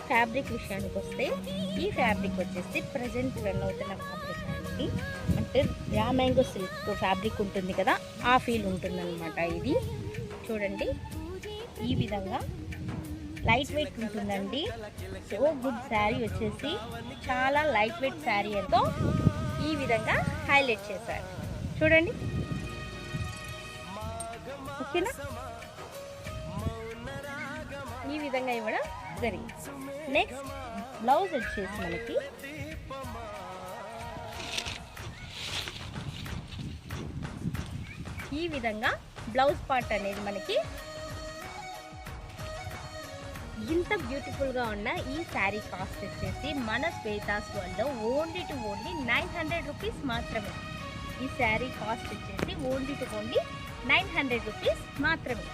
Fabric విషయానికి వస్తే ఈ ఫ్యాబ్రిక్ వచ్చేసి ప్రజెంట్ రన్ అవుతున్న ఫ్యాబ్రిక్ అండి. అంటే రా మ్యాంగో సిల్క్ ఫ్యాబ్రిక్ ఉంటుంది కదా, ఆ ఫీల్ ఉంటుందన్నమాట. ఇది చూడండి, ఈ విధంగా లైట్ వెయిట్ ఉంటుందండి. సో గుడ్ శారీ వచ్చేసి చాలా లైట్ వెయిట్ శారీ ఎంతో ఈ విధంగా హైలైట్ చేశారు చూడండి. ఓకేనా, ఈ విధంగా ఇవ్వడం జరిగింది. నెక్స్ట్ బ్లౌజ్ వచ్చేసి మనకి ఈ విధంగా బ్లౌజ్ పార్ట్ అనేది మనకి ఇంత బ్యూటిఫుల్గా ఉన్న ఈ శారీ కాస్ట్ వచ్చేసి మన శ్వేతాస్ వరల్డ్లో ఓన్లీ 900 రూపీస్ మాత్రమే. ఈ శారీ కాస్ట్ వచ్చేసి ఓన్లీ 900 రూపీస్ మాత్రమే.